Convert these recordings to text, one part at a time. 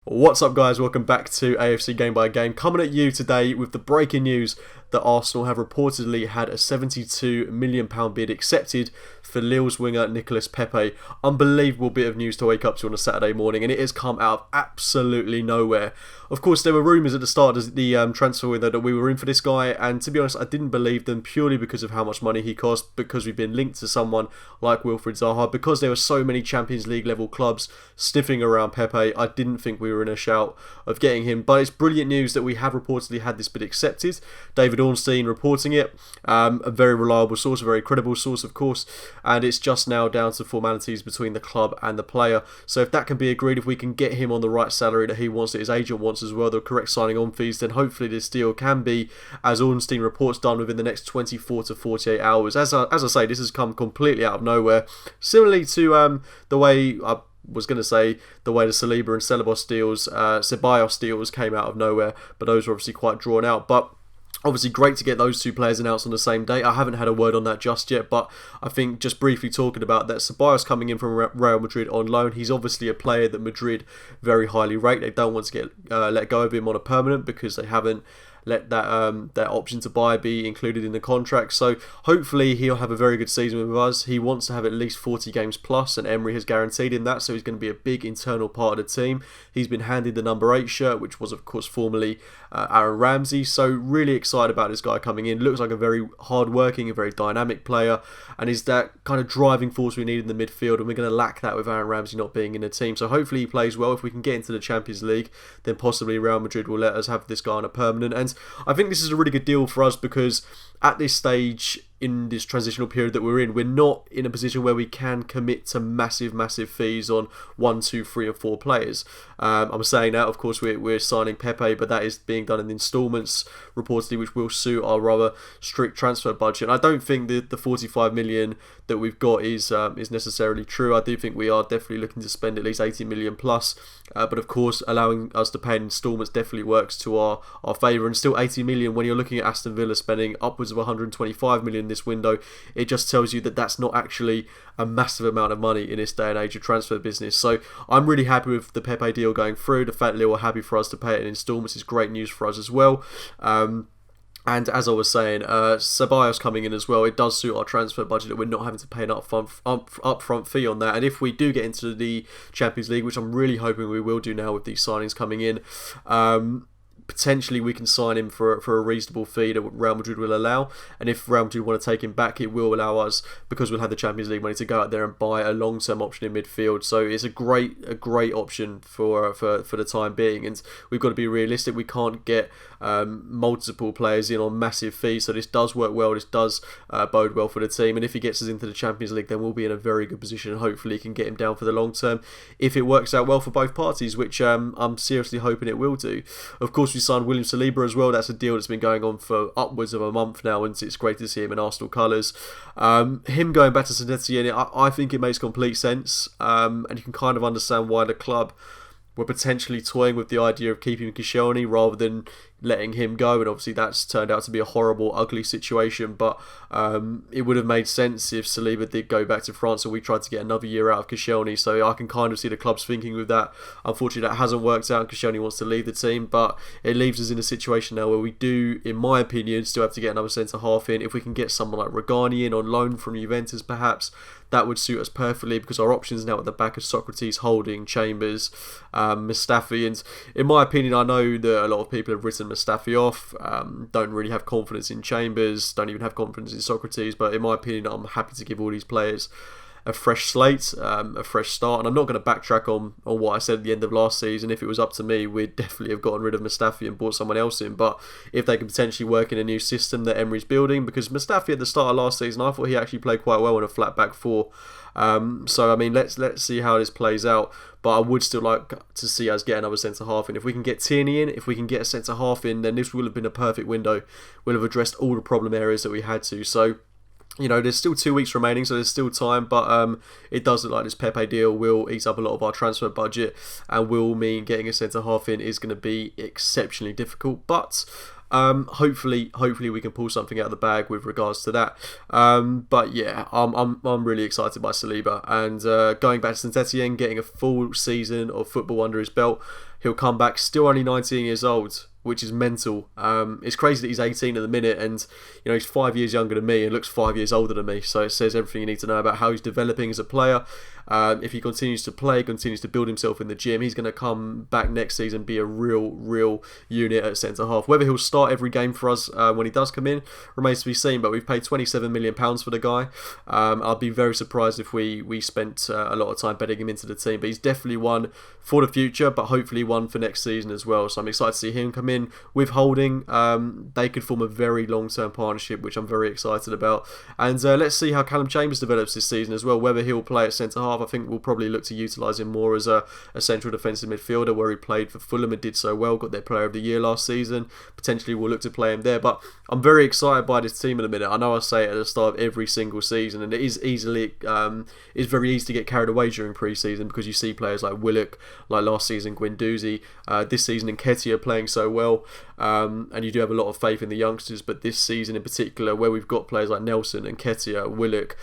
What's up guys, welcome back to AFC Game by Game, coming at you today with the breaking news that Arsenal have reportedly had a £72 million bid accepted for Lille's winger Nicolas Pepe. Unbelievable bit of news to wake up to on a Saturday morning, and it has come out of absolutely nowhere. Of course, there were rumours at the start of the transfer window that we were in for this guy, and to be honest, I didn't believe them purely because of how much money he cost, because we've been linked to someone like Wilfried Zaha, because there were so many Champions League level clubs sniffing around Pepe. I didn't think we were in a shout of getting him, but it's brilliant news that we have reportedly had this bid accepted. David Ornstein reporting it, a very reliable source, a very credible source of course, and it's just now down to formalities between the club and the player. So if that can be agreed, if we can get him on the right salary that he wants, that his agent wants as well, the correct signing on fees, then hopefully this deal can be, as Ornstein reports, done within the next 24 to 48 hours. As I say, this has come completely out of nowhere, similarly to the way the way the Saliba and Ceballos deals came out of nowhere, but those were obviously quite drawn out. But obviously great to get those two players announced on the same day. I haven't had a word on that just yet, but I think just briefly talking about that, Ceballos coming in from Real Madrid on loan, he's obviously a player that Madrid very highly rate. They don't want to get let go of him on a permanent because they haven't let that option to buy be included in the contract. So hopefully he'll have a very good season with us. He wants to have at least 40 games plus, and Emery has guaranteed him that, so he's going to be a big internal part of the team. He's been handed the number 8 shirt, which was of course formerly Aaron Ramsey. So really excited about this guy coming in. Looks like a very hard-working, a very dynamic player, and is that kind of driving force we need in the midfield, and we're going to lack that with Aaron Ramsey not being in the team. So hopefully he plays well. If we can get into the Champions League, then possibly Real Madrid will let us have this guy on a permanent. And I think this is a really good deal for us because at this stage in this transitional period that we're not in a position where we can commit to massive fees on 1, 2, 3 or 4 players. I'm saying that, of course, we're signing Pepe, but that is being done in instalments, reportedly, which will suit our rather strict transfer budget. And I don't think the 45 million that we've got is necessarily true. I do think we are definitely looking to spend at least 80 million plus, but of course, allowing us to pay in instalments definitely works to our favour. And still 80 million when you're looking at Aston Villa spending upwards of 125 million this window, it just tells you that that's not actually a massive amount of money in this day and age of transfer business. So I'm really happy with the Pepe deal going through. The fact that they were happy for us to pay it in instalments is great news for us as well. And as I was saying, Ceballos coming in as well, it does suit our transfer budget that we're not having to pay an upfront fee on that. And if we do get into the Champions League, which I'm really hoping we will do now with these signings coming in, potentially we can sign him for a reasonable fee that Real Madrid will allow. And if Real Madrid want to take him back, it will allow us, because we'll have the Champions League money, to go out there and buy a long-term option in midfield. So it's a great option for the time being. And we've got to be realistic. We can't get multiple players in on massive fees. So this does work well. This does bode well for the team. And if he gets us into the Champions League, then we'll be in a very good position. And hopefully can get him down for the long term if it works out well for both parties, which I'm seriously hoping it will do. Of course, we signed William Saliba as well. That's a deal that's been going on for upwards of a month now, and it's great to see him in Arsenal colours. Him going back to Saint Etienne, I think it makes complete sense, and you can kind of understand why the club were potentially toying with the idea of keeping Koscielny rather than letting him go, and obviously that's turned out to be a horrible, ugly situation. But it would have made sense if Saliba did go back to France and we tried to get another year out of Koscielny. So I can kind of see the club's thinking with that. Unfortunately, that hasn't worked out. Koscielny wants to leave the team, but it leaves us in a situation now where we do, in my opinion, still have to get another centre half in. If we can get someone like Regani in on loan from Juventus, perhaps, that would suit us perfectly, because our options now at the back are Socrates, Holding, Chambers, Mustafi. And in my opinion, I know that a lot of people have written Mustafi off, don't really have confidence in Chambers, don't even have confidence in Socrates, but in my opinion, I'm happy to give all these players a fresh slate, a fresh start. And I'm not going to backtrack on what I said at the end of last season. If it was up to me, we'd definitely have gotten rid of Mustafi and brought someone else in. But if they can potentially work in a new system that Emery's building, because Mustafi at the start of last season, I thought he actually played quite well in a flat back 4. So I mean, let's see how this plays out. But I would still like to see us get another centre half in. If we can get Tierney in, if we can get a centre half in, then this will have been a perfect window. We'll have addressed all the problem areas that we had to. So, you know, there's still 2 weeks remaining, so there's still time, but it does look like this Pepe deal will eat up a lot of our transfer budget and will mean getting a centre half in is going to be exceptionally difficult. But hopefully we can pull something out of the bag with regards to that. But yeah, I'm really excited by Saliba, and going back to Saint Etienne, getting a full season of football under his belt he'll come back, still only 19 years old, which is mental. It's crazy that he's 18 at the minute, and he's 5 years younger than me and looks 5 years older than me. So it says everything you need to know about how he's developing as a player. If he continues to play, continues to build himself in the gym, he's going to come back next season, be a real unit at centre half. Whether he'll start every game for us when he does come in remains to be seen. But we've paid £27 million for the guy. I'd be very surprised if we spent a lot of time betting him into the team. But he's definitely one for the future, but hopefully one for next season as well. So I'm excited to see him come in with Holding. They could form a very long-term partnership, which I'm very excited about. And let's see how Callum Chambers develops this season as well. Whether he'll play at centre half, I think we'll probably look to utilise him more as a central defensive midfielder, where he played for Fulham and did so well, got their Player of the Year last season. Potentially we'll look to play him there. But I'm very excited by this team at the minute. I know I say it at the start of every single season, and it is very easy to get carried away during pre-season because you see players like Willock, like last season Guendouzi, this season Nketiah playing so well, and you do have a lot of faith in the youngsters. But this season in particular, where we've got players like Nelson, Nketiah, Willock,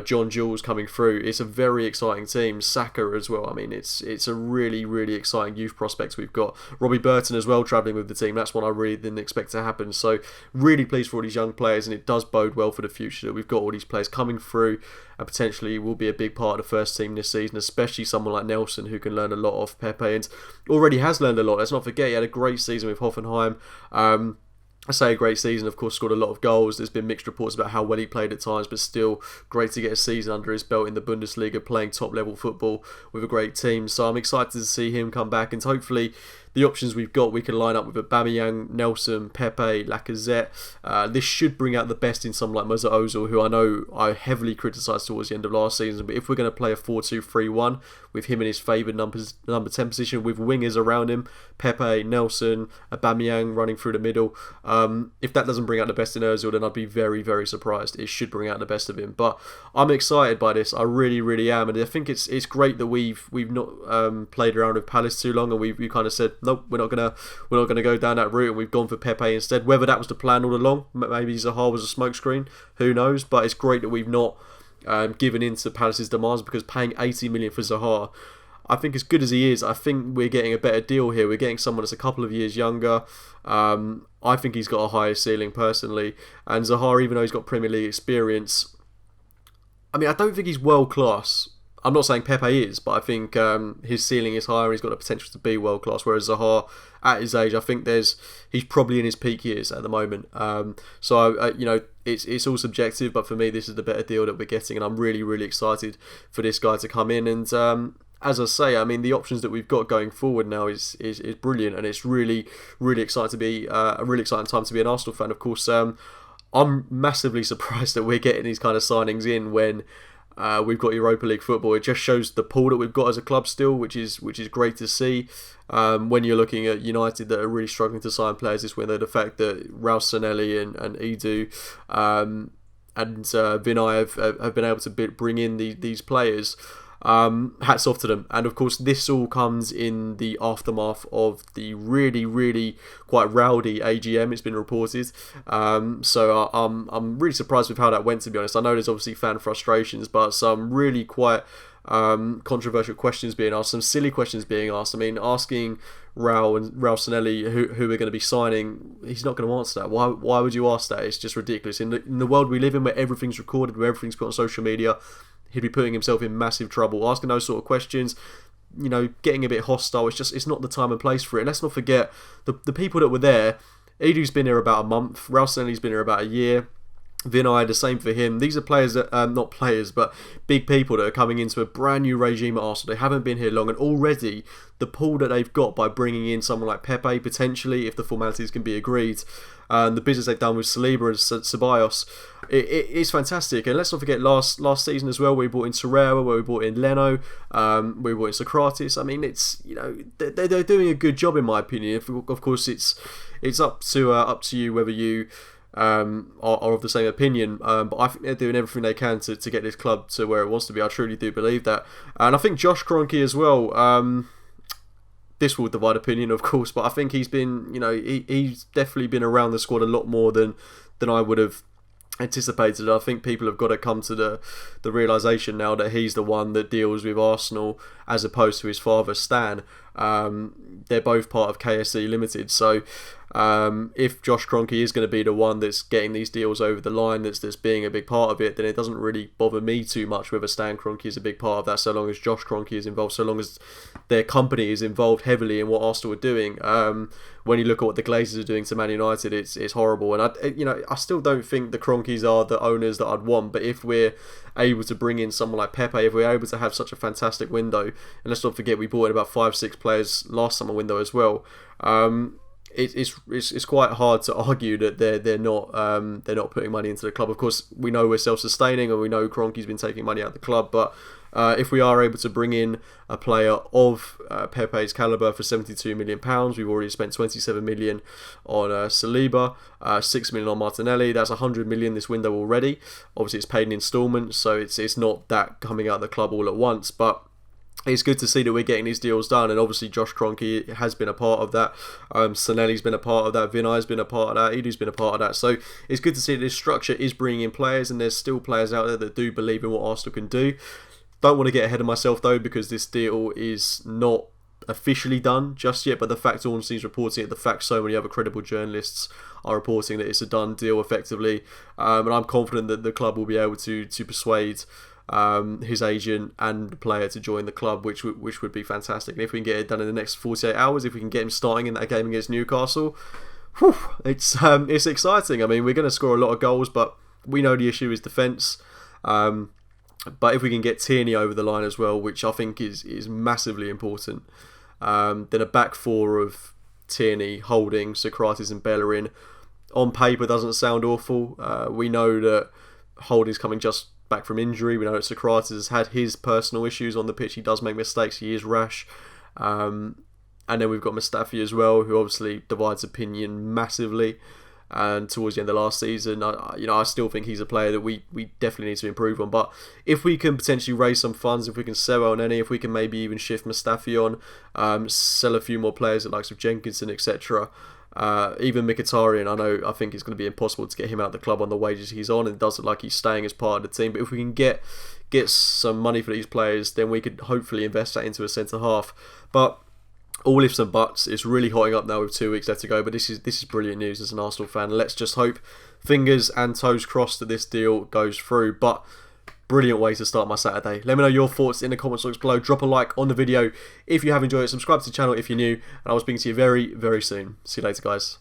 John Jules coming through, it's a very exciting team. Saka as well. I mean, it's a really exciting youth prospects we've got. Robbie Burton as well travelling with the team. That's one I really didn't expect to happen. So really pleased for all these young players, and it does bode well for the future that we've got all these players coming through and potentially will be a big part of the first team this season, especially someone like Nelson, who can learn a lot off Pepe and already has learned a lot. Let's not forget he had a great season with Hoffenheim. I say a great season, of course, scored a lot of goals. There's been mixed reports about how well he played at times, but still great to get a season under his belt in the Bundesliga, playing top level football with a great team. So I'm excited to see him come back, and hopefully the options we've got, we can line up with Aubameyang, Nelson, Pepe, Lacazette. This should bring out the best in someone like Mesut Ozil, who I know I heavily criticised towards the end of last season. But if we're going to play a 4-2-3-1 with him in his favoured number 10 position, with wingers around him, Pepe, Nelson, Aubameyang running through the middle, if that doesn't bring out the best in Ozil, then I'd be very surprised. It should bring out the best of him. But I'm excited by this. I really am, and I think it's great that we've not played around with Palace too long, and we kind of said, nope, we're not gonna go down that route, and we've gone for Pepe instead. Whether that was the plan all along, maybe Zaha was a smokescreen, who knows? But it's great that we've not given in to Palace's demands, because paying 80 million for Zaha, I think as good as he is, I think we're getting a better deal here. We're getting someone that's a couple of years younger. I think he's got a higher ceiling personally, and Zaha, even though he's got Premier League experience, I mean, I don't think he's world class. I'm not saying Pepe is, but I think his ceiling is higher and he's got the potential to be world class. Whereas Zaha, at his age, I think he's probably in his peak years at the moment. It's all subjective, but for me, this is the better deal that we're getting, and I'm really excited for this guy to come in. And as I say, I mean, the options that we've got going forward now is brilliant, and it's really exciting to be a really exciting time to be an Arsenal fan. Of course, I'm massively surprised that we're getting these kind of signings in when we've got Europa League football. It just shows the pool that we've got as a club still, which is great to see. When you're looking at United that are really struggling to sign players this window, the fact that Raul Sanelli and Edu and Vinay have been able to bring in these players. Hats off to them. And of course, this all comes in the aftermath of the really quite rowdy AGM, it's been reported. So I'm really surprised with how that went, to be honest. I know there's obviously fan frustrations, but some really quite controversial questions being asked, some silly questions being asked. I mean, asking Raul Sanelli who we're going to be signing, he's not going to answer that. Why would you ask that? It's just ridiculous. In the world we live in, where everything's recorded, where everything's put on social media, he'd be putting himself in massive trouble. Asking those sort of questions, getting a bit hostile, it's not the time and place for it. Let's not forget the people that were there. Edu's been here about a month, Raul Sanelli's been here about a year, Vinay, the same for him. These are players that, not players, but big people that are coming into a brand new regime at Arsenal. They haven't been here long, and already the pool that they've got by bringing in someone like Pepe, potentially, if the formalities can be agreed, and the business they've done with Saliba and Ceballos, it's fantastic. And let's not forget last season as well, we brought in Torreira, where we brought in Leno, we brought in Socrates. I mean, it's they're doing a good job, in my opinion. Of course, it's up to you whether you are of the same opinion, but I think they're doing everything they can to get this club to where it wants to be. I truly do believe that. And I think Josh Kroenke as well, this will divide opinion, of course, but I think he's been, he's definitely been around the squad a lot more than I would have anticipated. I think people have got to come to the realisation now that he's the one that deals with Arsenal as opposed to his father Stan. They're both part of KSE Limited, so if Josh Kroenke is going to be the one that's getting these deals over the line, that's being a big part of it, then it doesn't really bother me too much whether Stan Kroenke is a big part of that, so long as Josh Kroenke is involved, so long as their company is involved heavily in what Arsenal are doing. When you look at what the Glazers are doing to Man United, it's horrible, and I still don't think the Kroenkes are the owners that I'd want. But if we're able to bring in someone like Pepe, if we're able to have such a fantastic window, and let's not forget we brought in about 5-6 players last summer window as well. It's quite hard to argue that they're not putting money into the club. Of course, we know we're self-sustaining, and we know Kroenke's been taking money out of the club, but if we are able to bring in a player of Pepe's calibre for £72 million, we've already spent 27 million on Saliba, 6 million on Martinelli. That's 100 million this window already. Obviously, it's paid in instalments, so it's not that coming out of the club all at once, but it's good to see that we're getting these deals done, and obviously Josh Kroenke has been a part of that. Sanelli's been a part of that. Vinay's been a part of that. Edu's been a part of that. So it's good to see that this structure is bringing in players, and there's still players out there that do believe in what Arsenal can do. Don't want to get ahead of myself though, because this deal is not officially done just yet, but the fact Ornstein's reporting it, the fact so many other credible journalists are reporting that it's a done deal effectively, and I'm confident that the club will be able to persuade his agent and the player to join the club, which would be fantastic. And if we can get it done in the next 48 hours, if we can get him starting in that game against Newcastle, it's exciting. I mean, we're going to score a lot of goals, but we know the issue is defence. But if we can get Tierney over the line as well, which I think is massively important, then a back four of Tierney, Holding, Socrates and Bellerin on paper doesn't sound awful. We know that Holding's coming just back from injury. We know that Socrates has had his personal issues on the pitch. He does make mistakes. He is rash. And then we've got Mustafi as well, who obviously divides opinion massively. And towards the end of last season, I still think he's a player that we definitely need to improve on. But if we can potentially raise some funds, if we can sell on any, if we can maybe even shift Mustafi on, sell a few more players, the likes of Jenkinson, etc. Even Mkhitaryan, I think it's going to be impossible to get him out of the club on the wages he's on, and it does look like he's staying as part of the team. But if we can get some money for these players, then we could hopefully invest that into a centre half. But all ifs and buts. It's really hotting up now with 2 weeks left to go, but this is brilliant news as an Arsenal fan. Let's just hope, fingers and toes crossed, that this deal goes through. But brilliant way to start my Saturday. Let me know your thoughts in the comments box below. Drop a like on the video if you have enjoyed it. Subscribe to the channel if you're new, and I will speak to you very, very soon. See you later, guys.